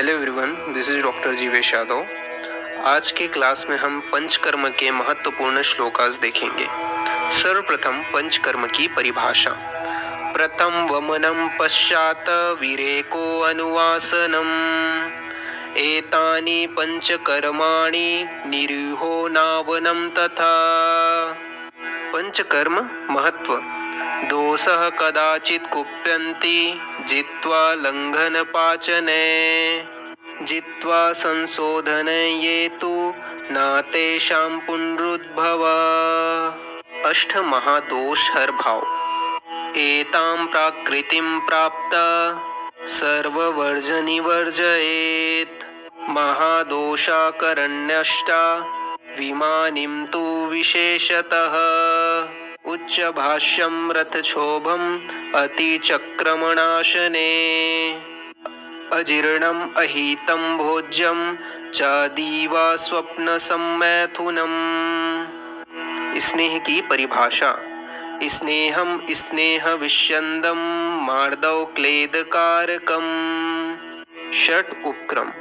Hello everyone, this is doctor Jeevesh Yadav. आज के class में हम पंचकर्म के महत्वपूर्ण श्लोकास देखेंगे। सर्वप्रथम पंचकर्म की परिभाषा। प्रथम वमनम पश्चात विरेको अनुवासनम एतानि पंचकर्माणि निरीहो नावनम तथा। पंचकर्म महत्व। दोषः कदाचित् कुप्यन्ति जित्वा लङ्घनपाचने जित्वा संशोधने ये तु न तेषां पुनरुद्भव। अष्टमहादोष हरभाव। एतां प्राकृतिं प्राप्त सर्ववर्जनि वर्जयेत्। महादोषाकरण्यष्टा विमानिं तु विशेषतः। उच्चभाष्यं रथक्षोभम् अतिचक्रमणाशने। अजीर्णम् अहितं भोज्यं चादीवा स्वप्नसम्मैथुनम्। स्नेह की परिभाषा। स्नेहं स्नेहविष्यन्दं मार्दव क्लेदकारकम्। षट् उपक्रम।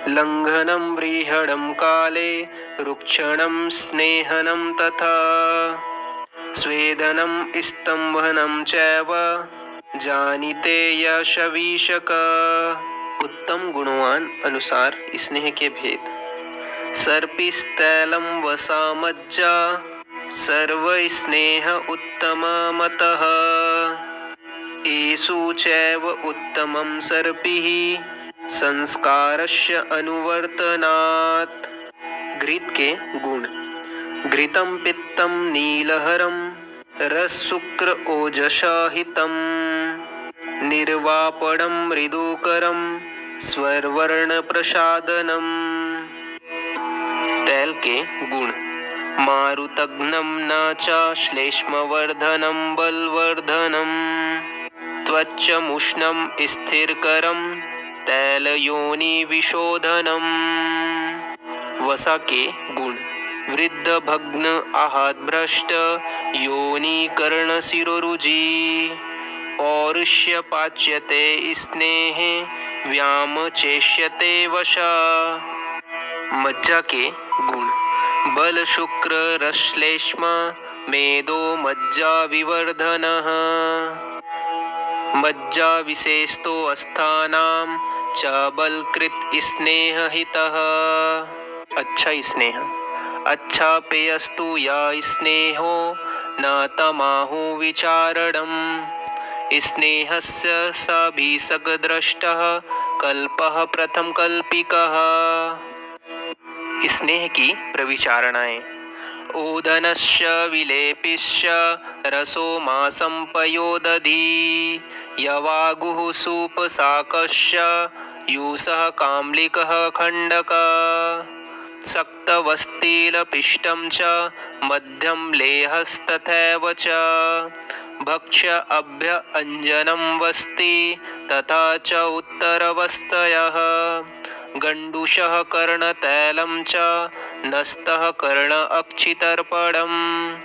लङ्घनं व्रीहणं काले रुक्षणं स्नेहनं तथा। स्वेदनं स्तंभनं चैव जानीते यशवीशक। उत्तम गुणवान अनुसार स्नेह के भेद। सर्पिस्तैलं वसामज्जा सर्वस्नेह उत्तममतः। एषु चैव उत्तमं सर्पिः संस्कारस्य अनुवर्तनात्। घृत के गुण। घृतं पित्तं नीलहरं रसशुक्र ओजसाहितं। निर्वापणं मृदुकरं स्वरवर्णप्रसादनम्। तैल के गुण। मारुतघ्नं न च श्लेष्मवर्धनं बलवर्धनं। त्वच्चमुष्णं स्थिरकरं तैलयोनिविशोधनम्। वसा के गुण। वृद्धभग्न आहतभ्रष्ट योनिकर्णशिरोरुजि। पौरुष्य पाच्यते स्नेहे व्यामचेष्यते वशा। मज्जा के गुण। बल शुक्र रश्लेष्म मेदो मज्जा विवर्धनः। मज्जा विशेषतो अस्थानां च बलकृत स्नेहहितः। अच्छा स्नेह। अच्छा पेयस्तु या स्नेहो न तमाहु विचारणम्। स्नेहस्य साभिसगद्रष्टः कल्पः प्रथम कल्पिकः। स्नेह की प्रविचारणाएं। ओदनस्य विलेपिस्य रसो मासं पयोदधि। यवागुः सूपशाकस्य यूसः काम्लिकः खण्डकः। सक्तवस्तिलपिष्टं च मध्यं लेहस्तथैव च। भक्ष्य अभ्यञ्जनं वस्ति तथा च उत्तरवस्तयः। गण्डूषः कर्णतैलं च नस्तः कर्ण अक्षितर्पणम्।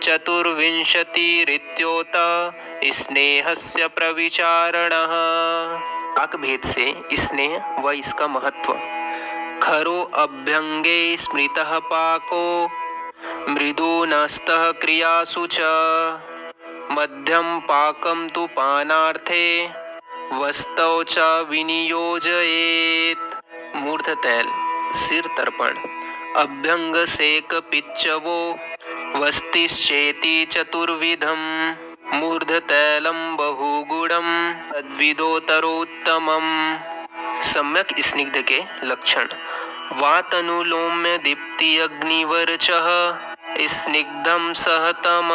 चतुर्विंशतिरित्योत स्नेहस्य प्रविचारणः। वाक्भेद से स्नेह व इसका महत्व। खरो अभ्यंगे स्मृतः पाको मृदुनस्तः क्रियासु च। मध्यम पाकं तु पानार्थे वस्तौ च विनियोजयेत्। मूर्ध तैल सिर तर्पण। अभ्यंग सेक पिच्चवो वस्तिश्चेति चतुर्विधम्। मूर्ध तैलं बहुगुणं तद्विदोतरोत्तमम्। सम्यक स्निग्ध के लक्षण। वातनुलोम्य दीप्ति अग्निवर्चः स्निग्धं सहतम।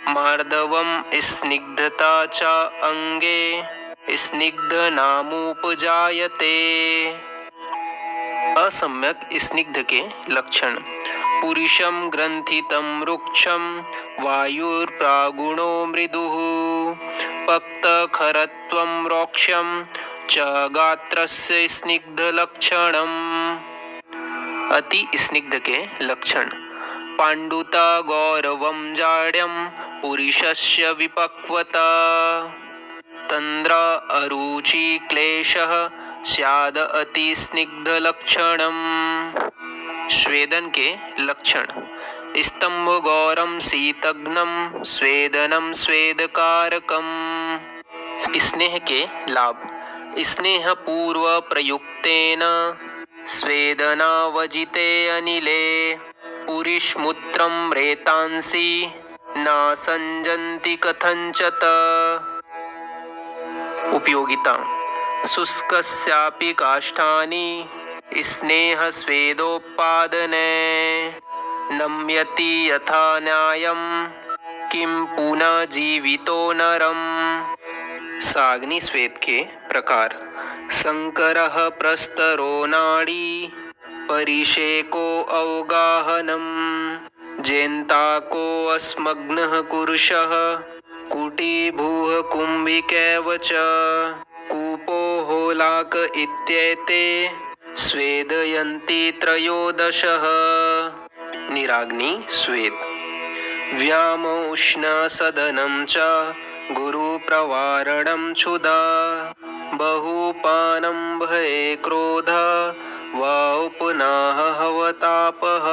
मार्दवं स्निग्धता च अंगे स्निग्ध नामुपजायते। असम्यक स्निग्ध के लक्षण। पुरुषं ग्रंथितं रुक्षं वायुर्प्रागुणो मृदुः। पक्तखरत्वं रोक्षं च गात्रस्य स्निग्धलक्षणम्। अति स्निग्ध के लक्षण। पाण्डुता गौरवं जाड्यं पुरुषस्य विपक्वता। तंद्रा अरुचि क्लेशः स्याद अति स्निग्ध लक्षणम। स्वेदन के लक्षण। स्तंभ गौरम शीतघ्नम स्वेदनम स्वेदकारकम। स्नेह के लाभ। स्नेह पूर्व प्रयुक्तेन स्वेदनावजिते अनिले पुरीष्मूत्रं रेतांसि न संजन्ति कथंचत। उपयोगिता। शुष्कस्यापि काष्ठानि स्नेह स्वेदोत्पादने नम्यति यथा न्यायं किं पुनः जीवितो नरम। साग्नि स्वेद के प्रकार। संकरः प्रस्तरो नाड़ी परिषेको अवगाहनम जेन्ताको अस्मग्नः कुरुषः कुटीभूः कुम्भिकैव च कूपो होलाक इत्येते स्वेदयन्ति त्रयोदशः। निराग्नि स्वेद। व्यामोष्ण सदनं च गुरुप्रवारणं क्षुधा बहुपानं भये क्रोध वा उपनाह हवतापः।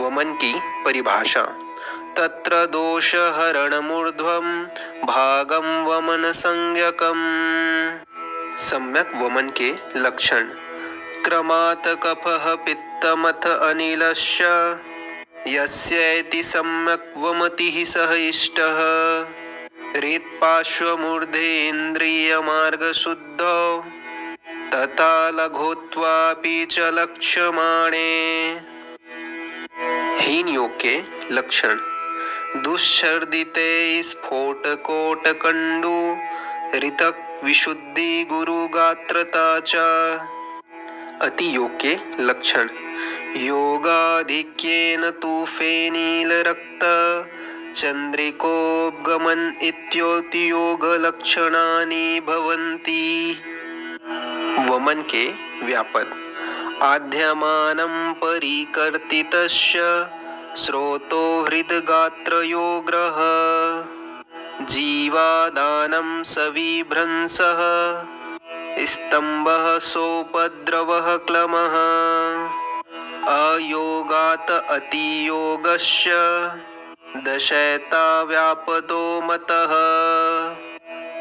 वमन की परिभाषा। तत्र दोषहरणमूर्ध्वं भागं वमन संज्ञकम्। सम्यक वमन के लक्षण। क्रमात् कफः पित्तमथ अनिलस्य यस्येति सम्यक् वमतिः सह इष्टः रेत्पार्श्वमूर्धे इन्द्रियमार्गशुद्धौ तथा लघुत्वापि च लक्ष्यमाणे। हीन योग के लक्षण। दुश्छर्दिते स्फोटकोटकण्डु ऋतक विशुद्धि गुरुगात्रता च। अति योग के लक्षण। योगाधिक्येन तु फेनीलरक्त चंद्रिकोपगमन इत्योति योग लक्षणानि भवन्ति। वमन के व्यापद। आद्यमानं परिकर्तितस्य स्रोतो हृदगात्रयोग्रः जीवादानं सविभ्रंसः स्तंभः सोपद्रवः क्लमः अयोगात् अतियोगस्य दशैता व्यापदो मतः।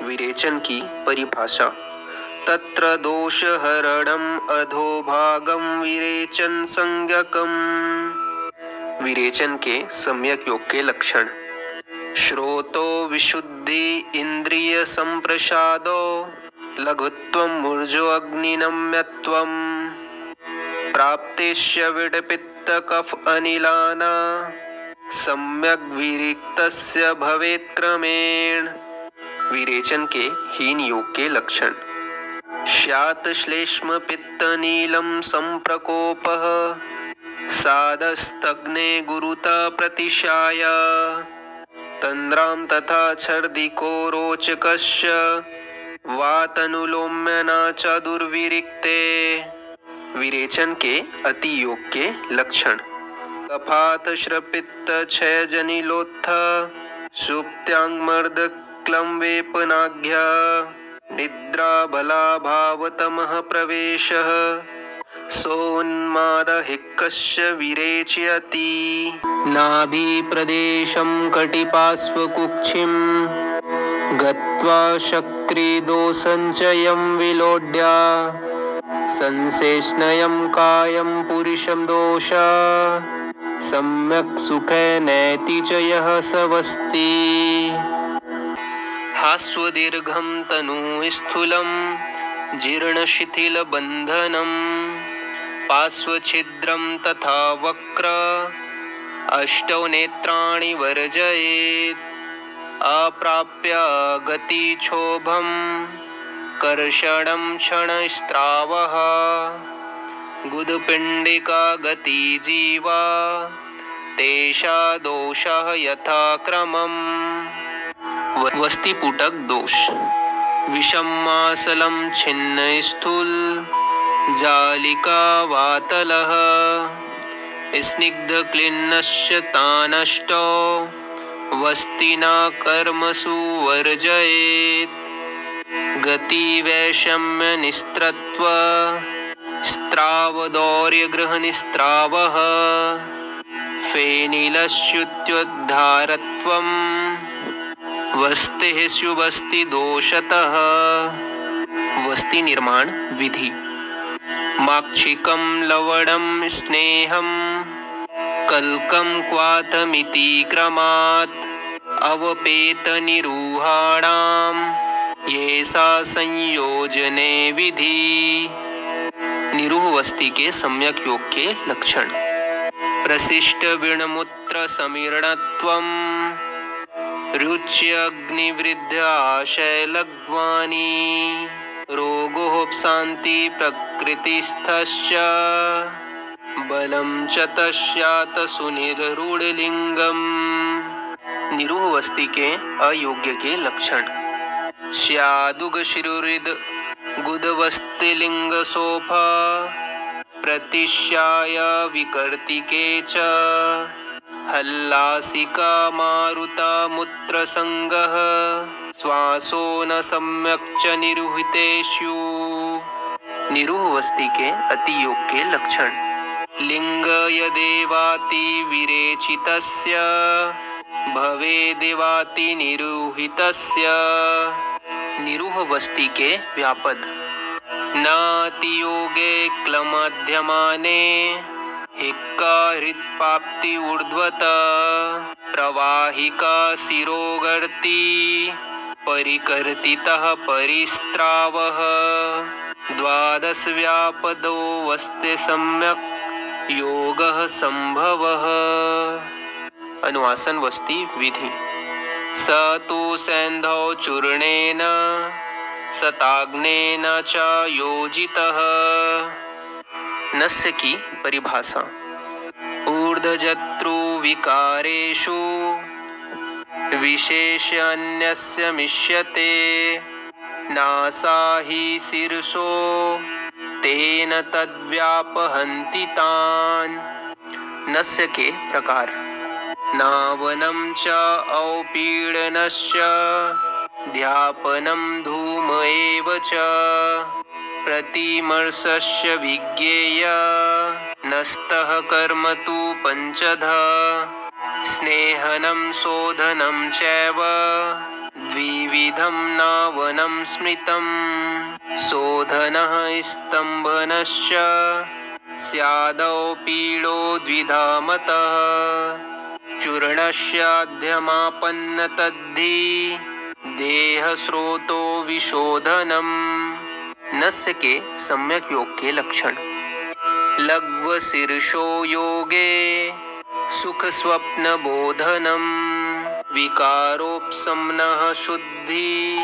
विरेचन की परिभाषा। तत्र दोषहरणम् अधोभागं विरेचन संज्ञकम्। विरेचन के सम्यक योग के लक्षण। श्रोतो विशुद्धि इंद्रिय संप्रसादो लघुत्वं मूर्जो अग्निनम्यत्वं प्राप्तेश्य विडपित्त कफ अनिलाना सम्यक विरिक्तस्य भवेत् क्रमेण। विरेचन के हीन योग के लक्षण। स्यात् श्लेष्म पित्त नीलम संप्रकोपः सादस्तग्ने गुरुता प्रतिशाय तंद्राम तथा छर्दिको रोचकस्य वातनुलोम्यना च दुर्विरिक्ते। विरेचन के अति योग के लक्षण। कफात श्रपित्त क्षय जनिलोत्थ सुप्त्यांगमर्द क्लं वेपनाघ्य निद्रा बलाभावतमः प्रवेशः सोन्मादहिक्कस्य विरेचयति। नाभि प्रदेशं कटिपार्श्वकुक्षिं गत्वा शक्रिदोषञ्चयं विलोड्य संसेष्णयं कायं पुरुषं दोष सम्यक् सुखेनैति च यः सवस्ति। हास्वदीर्घं तनुस्थूलं जीर्णशिथिलबन्धनं पार्श्वछिद्रं तथा वक्र अष्टौ नेत्राणि वर्जयेत् अप्राप्य गतिक्षोभं कर्षणं क्षणस्रावः गुदपिण्डिका गति जीवा तेषा दोषः यथाक्रमम्। वस्तिपुटक दोष। विषमासलं छिन्नस्थूल जालिका वातलः स्निग्धक्लिन्नश्च तानष्टौ वस्तिना कर्मसु वर्जयेत् गतिवैषम्य निस्त्रत्व स्त्रावदौर्यगृहनिस्त्रावः फेनिलश्युत्योद्धारत्वं वस्तिः सुवस्ति दोषतः। वस्ति निर्माण विधि। माक्षिकं लवणं स्नेहं कल्कं क्वाथमिति क्रमात् अवपेतनिरूहाणां येषा संयोजने विधि। निरूह वस्ति के सम्यक योग के लक्षण। प्रशिष्ट विणमूत्र समीरणत्वं रुच्यग्निवृद्धाशैलग्वानी रोगोपशान्ति प्रकृतिस्थश्च बलं च तस्यात् सुनिरूढलिङ्गम्। निरूह वस्ति के अयोग्य के लक्षण। स्यादुगशिरुरिद गुदवस्तिलिङ्गसोफा प्रतिश्याय विकर्तिके च हल्लासिका मारुता मूत्रसंगः श्वासो न सम्यक् च निरूहितेषु। निरूह वस्ति के अतियोग के लक्षण। लिंग यदेवाति विरेचितस्य भवेदेवाति निरूहितस्य। निरूह वस्ति के व्यापद। नातियोगे क्लमध्यमाने हिक्का हृत्प्राप्ति ऊर्ध्वत प्रवाहिका शिरोगर्ति परिकर्तितः परिस्त्रावः द्वादश व्यापदो वस्ते सम्यक् योगः संभवः। अनुवासन वस्ति विधि। स तु सैन्धौ चूर्णेन सताग्नेन च योजितः। नस्य की परिभाषा। ऊर्ध्वजत्रु विकारेषु विशेषण्यस्य मिष्यते नासा हि शीर्षो तेन तद्व्यापहन्ति तान्। नस्य के प्रकार। नावनं च औपीडनस्य ध्यापनं धूम एव च प्रतिमर्षस्य विज्ञेय नस्तः कर्म तु पञ्चधा स्नेहनं शोधनं चैव द्विविधं नावनं स्मृतं शोधनः स्तम्भनश्च स्यादौ पीडो द्विधा मतः चूर्णस्याध्यमापन्न तद्धि देहस्रोतो विशोधनम्। नस्य के सम्यक योग के लक्षण। लघ्व शीर्षो योगे सुख स्वप्न बोधनम विकारोपशमनः शुद्धि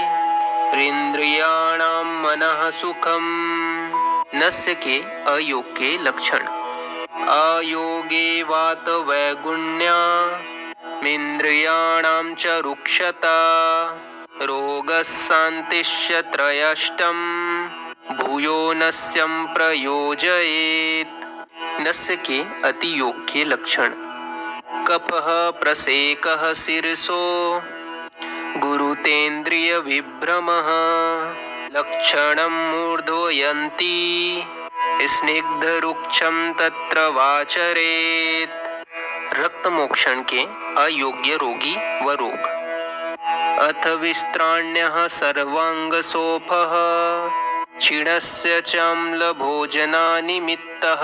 इंद्रियाणां मनः सुखम। नस्य के अयोग के लक्षण। अयोगे वात वैगुण्या इंद्रियाणां च रुक्षता रोगशान्तिश्च त्रयष्टं भूयो नस्यं प्रयोजयेत्। नस्य के अतियोग के लक्षण। कफः प्रसेकः शीर्षो गुरुतेन्द्रिय विभ्रमः लक्षणं मूर्धयन्ति स्निग्धरुक्षं तत्र वाचरेत्। रक्त मोक्षण के अयोग्य रोगी व रोग। अथ विस्त्राण्यः सर्वांगसोफः क्षीणस्य चाम्लभोजनानिमित्तः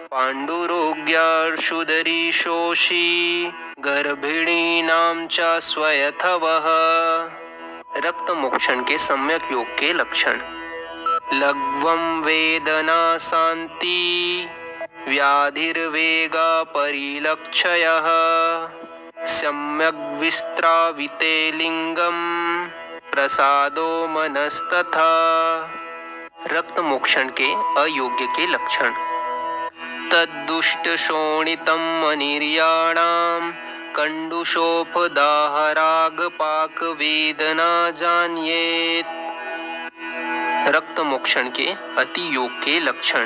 पाण्डुरोग्यार्षुदरीशोषी गर्भिणीनां च स्वयथवः। रक्त मोक्षण के सम्यक योग के लक्षण। लघ्वं वेदना शांति व्याधिर्वेगा परिलक्षयः सम्यग् विस्त्राविते लिंगम प्रसादो मनस्तथा। रक्त मोक्षण के अयोग्य के लक्षण। तद्दुष्ट शोणितं अनिर्याणां कंडुशोपदाहरागपाक वेदना जान्येत्। रक्त मोक्षण के अति योग के लक्षण।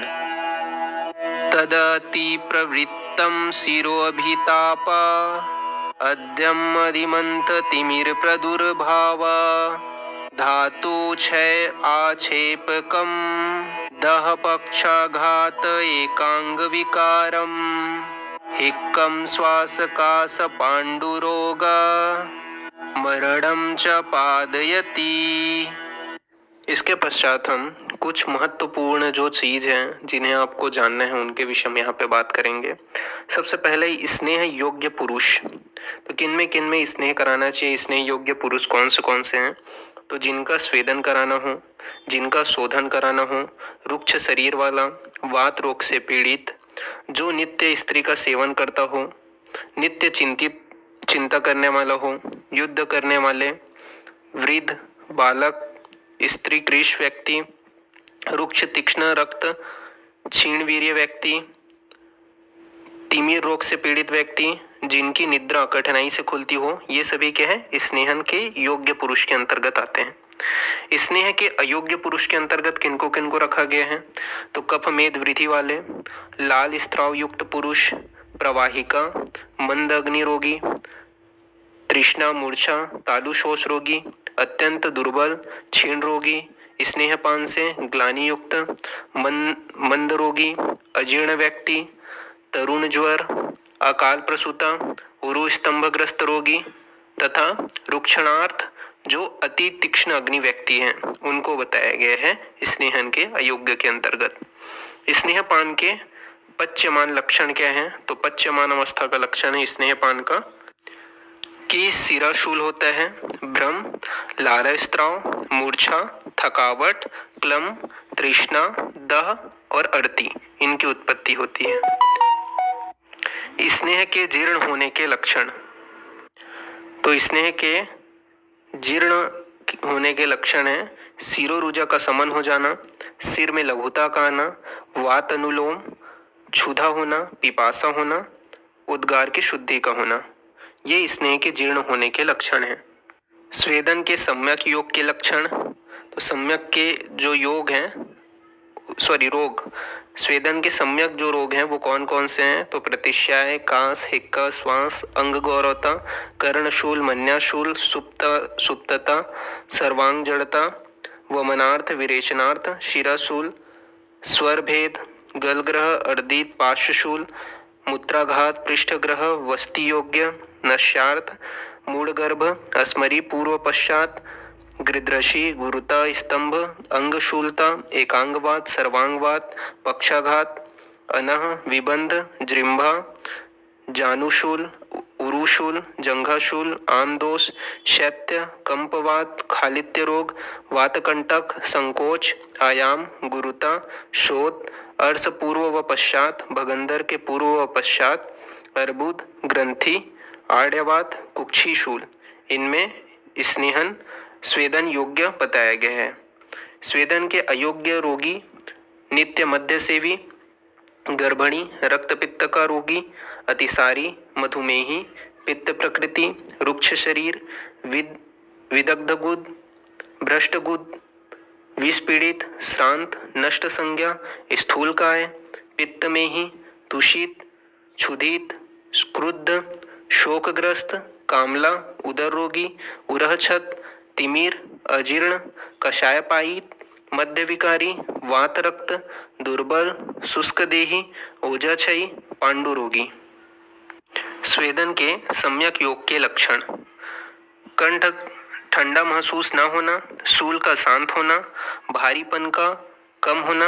तदति प्रवृत्तं शिरोऽभितापा अद्यम अधिमन्त तिमिर प्रदुर्भावा धातु क्षय आक्षेपकम दह पक्षाघात एकांग विकारम हिक्कम श्वासकाश पांडुरोगा मरणम च पादयति। इसके पश्चात हम कुछ महत्वपूर्ण जो चीज़ हैं जिन्हें आपको जानना है उनके विषय में यहाँ पे बात करेंगे। सबसे पहले स्नेह योग्य पुरुष। तो किन में स्नेह कराना चाहिए, स्नेह योग्य पुरुष कौन से हैं? तो जिनका स्वेदन कराना हो, जिनका शोधन कराना हो, रुक्ष शरीर वाला, वात रोग से पीड़ित, जो नित्य स्त्री का सेवन करता हो, नित्य चिंता करने वाला हो, युद्ध करने वाले, वृद्ध, बालक, स्त्री कृश व्यक्ति, रुक्ष तीक्ष्ण रक्त क्षीण वीर्य व्यक्ति, तिमिर रोग से पीड़ित व्यक्ति, जिनकी निद्रा कठिनाई से खुलती हो, ये सभी क्या है? स्नेहन के योग्य पुरुष के अंतर्गत आते हैं। स्नेह के अयोग्य पुरुष के अंतर्गत किनको रखा गया है? तो कफ मेद वृद्धि वाले, लाल स्त्राव युक्त पुरुष, प्रवाहिका, मंद अग्नि रोगी, तृष्णा मूर्छा तालुशोष रोगी, अत्यंत दुर्बल क्षीण रोगी, स्नेहपान से ग्लानि युक्त, मंद रोगी, अजीर्ण व्यक्ति, तरुण ज्वर, अकाल प्रसूता, उरु स्तंभग्रस्त रोगी तथा रुक्षणार्थ जो अति तीक्ष्ण अग्नि व्यक्ति हैं उनको बताया गया है स्नेहन के अयोग्य के अंतर्गत। स्नेहपान के पच्यमान लक्षण क्या है? तो पच्यमान अवस्था का लक्षण है स्नेहपान का कि सिराशूल होता है, भ्रम, लार स्त्राव, मूर्छा, थकावट, क्लम, तृष्णा, दह और अड़ती इनकी उत्पत्ति होती है। स्नेह के जीर्ण होने के लक्षण। तो स्नेह के जीर्ण होने के लक्षण है सिरोरुजा का समन हो जाना, सिर में लघुता का आना, वात अनुलोम, क्षुधा होना, पिपासा होना, उद्गार की शुद्धि का होना, ये स्नेह के जीर्ण होने के लक्षण हैं। स्वेदन के सम्यक योग के लक्षण। तो सम्यक के जो योग हैं रोग, स्वेदन के सम्यक जो रोग हैं वो कौन से हैं? तो प्रतिश्याय, कास, हिक्का, श्वास, अंग गौरवता, कर्णशूल, मन्याशूल, सुप्तता, सर्वांग जड़ता, वमनार्थ, विरेचनार्थ, शिराशूल, स्वरभेद, गलग्रह, अर्दित, पार्श्वशूल, मूत्राघात, पृष्ठग्रह, वस्ति योग्य, नश्यार्थ, मूढ़गर्भ, अस्मरी पूर्व पश्चात, गृदृषि, गुरुता, स्तंभ, अंगशूलता, एकांगवात, सर्वांगवात, पक्षाघात, अनह, विबंध, जृंभा, जानुशूल, उरुशूल, जंघाशूल, आमदोष, शैत्य, कंपवात, खालित्य रोग, वातकंटक, संकोच, आयाम, गुरुता, शोथ, अर्श पूर्व व पश्चात, भगंदर के पूर्व व पश्चात, अर्बुद, ग्रंथि, आड्यवात, कुक्षीशूल, इनमें स्नेहन स्वेदन योग्य बताया गया है। स्वेदन के अयोग्य रोगी नित्य मध्य सेवी, गर्भिणी, रक्तपित्त का रोगी, अतिसारी, मधुमेही, पित्त प्रकृति, रुक्ष शरीर, विदग्धगुद, भ्रष्टगुद, विषपीड़ित, श्रांत, नष्ट संज्ञा, स्थूलकाय, पित्तमेही, तुषित, क्षुधित, क्रुद्ध, शोकग्रस्त, कामला, उदर रोगी, उरहछत, तिमिर, अजीर्ण, कषायपायित, मध्यविकारी, वातरक्त, दुर्बल, शुष्क देही, ओजाक्षयी, पांडुरोगी। स्वेदन के सम्यक योग के लक्षण। कंठ ठंडा महसूस न होना, शूल का शांत होना, भारीपन का कम होना,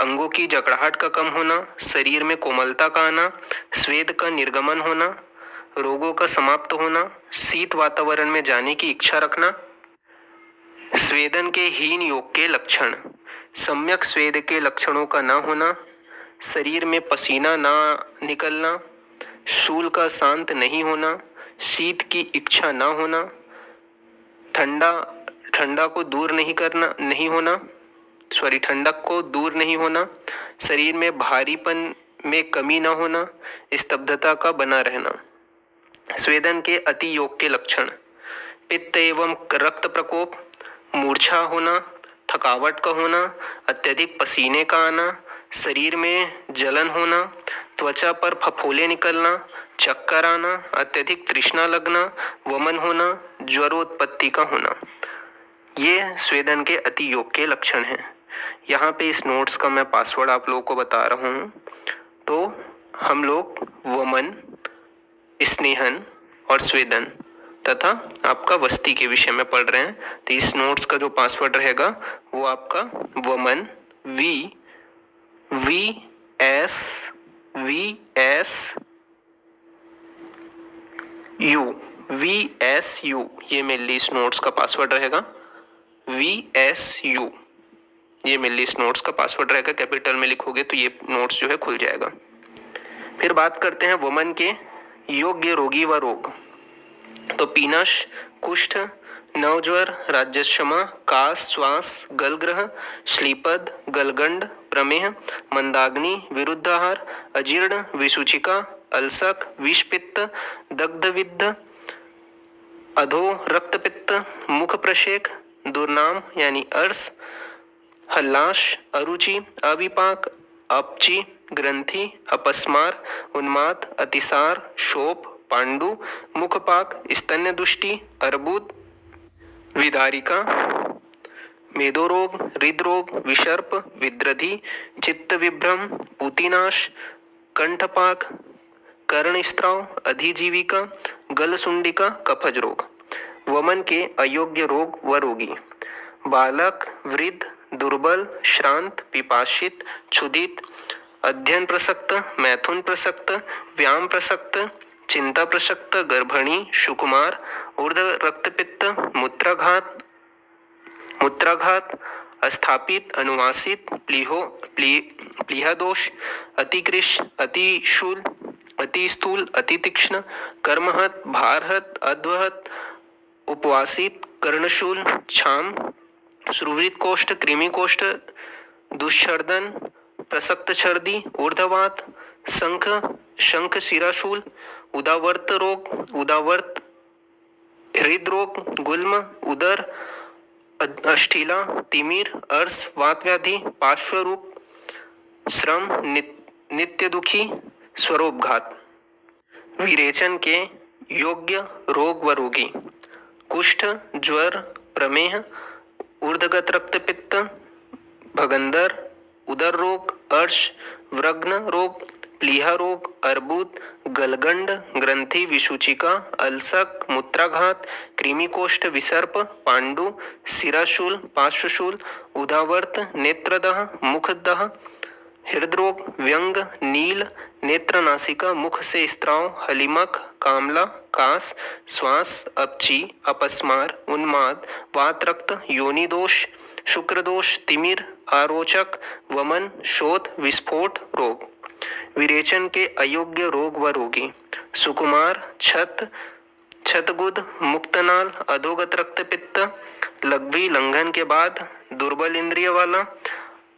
अंगों की जकड़ाहट का कम होना, शरीर में कोमलता का आना, स्वेद का निर्गमन होना, रोगों का समाप्त होना, शीत वातावरण में जाने की इच्छा रखना। स्वेदन के हीन योग के लक्षण। सम्यक स्वेद के लक्षणों का न होना, शरीर में पसीना न निकलना, शूल का शांत नहीं होना, शीत की इच्छा न होना, ठंडक को दूर नहीं होना, शरीर में भारीपन में कमी न होना, स्तब्धता का बना रहना। स्वेदन के अति योग के लक्षण। पित्त एवं रक्त प्रकोप, मूर्छा होना, थकावट का होना, अत्यधिक पसीने का आना, शरीर में जलन होना, त्वचा पर फफोले निकलना, चक्कर आना, अत्यधिक तृष्णा लगना, वमन होना, ज्वरोत्पत्ति का होना। ये स्वेदन के अति योग के लक्षण हैं। यहाँ पे इस नोट्स का मैं पासवर्ड आप लोगों को बता रहा हूँ। तो हम लोग वमन, स्नेहन और स्वेदन तथा आपका वस्ती के विषय में पढ़ रहे हैं। तो इस नोट्स का जो पासवर्ड रहेगा वो आपका वमन VSU ये मेनली इस नोट्स का पासवर्ड रहेगा। VSU ये मेनली इस नोट्स का पासवर्ड रहेगा। कैपिटल में लिखोगे तो ये नोट्स जो है खुल जाएगा। फिर बात करते हैं वमन के योग्य रोगी व रोग। तो पीनस, कुष्ठ, नवज्वर, राज्यक्षमा, कास, श्वास, गलग्रह, श्लीपद, गलगंड, प्रमेह, मंदाग्नि, विरुद्धाहार, अजीर्ण, विसूचिका, अल्सक, विषपित्त, दग्धविद्ध, अधो रक्तपित्त, मुख प्रशेक, दुर्नाम यानी अर्स, हल्लाश, अरुचि, अविपाक, अपची, ग्रंथि, अपस्मार, उन्माद, अतिसार, शोप, पांडु, मुखपाक, स्तन्य दुष्टि, अर्बुद, विदारिका, मेदोरोग, हृदरोग, विसर्प, विद्रधि, चित्त विभ्रम, पूतिनाश, कंठपाक, कर्णस्त्राव, अधिजीविका, गलसुंडिका, कफज रोग। वमन के अयोग्य रोग व रोगी। बालक, वृद्ध, दुर्बल, श्रांत, पिपासित, क्षुधित, अध्ययन प्रसक्त, मैथुन प्रसक्त, व्यायाम प्रसक्त, चिंता प्रसक्त, गर्भिणी, सुकुमार, ऊर्ध्व रक्तपित्त, मूत्राघात, अस्थापित, अनुवासित, प्लीहदोष, अतिकृश, अतिशूल, अतिस्थूल, अतितीक्ष्ण, कर्महत, भारहत, अध्वहत, उपवासित, कर्णशूल, क्षाम, सुवृत कोष्ठ, कृमि कोष्ठ, दुष्छर्दन, प्रसक्त छर्दी, ऊर्ध्ववात, शंख शिराशूल, उदावर्त रोग, उदावर्त, हृदरोग, गुल्म, उदर, अष्ठीला, तिमिर, अर्स, वात व्याधि, पार्श्वरूप, श्रम, नित्य दुखी, स्वरोपघात। विरेचन के योग्य रोग व रोगी। कुष्ठ, ज्वर, प्रमेह, ऊर्ध्वगत रक्तपित्त, भगंदर, उदर रोग, अर्श, व्रग्न रोग, प्लीहा रोग, अर्बुद, गलगंड, ग्रंथि, विसूचिका, अल्सक, मूत्राघात, कृमिकोष्ठ, विसर्प, पांडु, शिराशूल, पार्श्वशूल, उदावर्त, नेत्रदह, मुखदह, हृदरोग, व्यंग, नील, नेत्रनासिका, मुख से स्त्राव, हलिमक, कामला, कास, श्वास, अपची, अपस्मार, उन्माद, वातरक्त, योनिदोष, शुक्रदोष, तिमिर, आरोचक, वमन, शोथ, विस्फोट रोग। विरेचन के अयोग्य रोग व रोगी। सुकुमार, छतगुद, मुक्तनाल, अधोगत रक्तपित्त, लघ्वी लंघन के बाद, दुर्बल इंद्रिय वाला,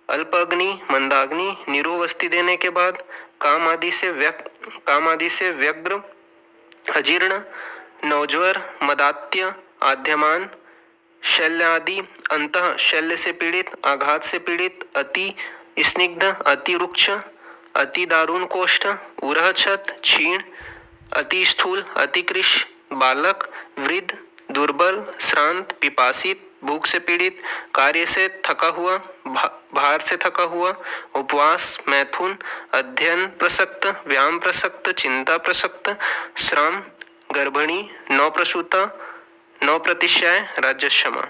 अल्पाग्नि, मंदाग्नि, निरोवस्ती देने के बाद, काम आदि से व्यग्र, अजीर्ण, नवज्वर, मदात्य, आद्यमान, शल्य आदि, अंतः शल्य से पीड़ित, आघात से पीड़ित, अति स्निग्ध, अति रुक्ष, अति दारुण कोष्ठ, उरहछत, क्षीण, अति स्थूल, अति कृश, बालक, वृद्ध, दुर्बल, श्रांत, पिपासित, भूख से पीड़ित, कार्य से थका हुआ, भार से थका हुआ, उपवास, मैथुन, अध्ययन प्रसक्त, व्यायाम प्रसक्त, चिंता प्रसक्त, श्रम, गर्भिणी, नवप्रसूता, नवप्रतिशय, राज्यक्षमा।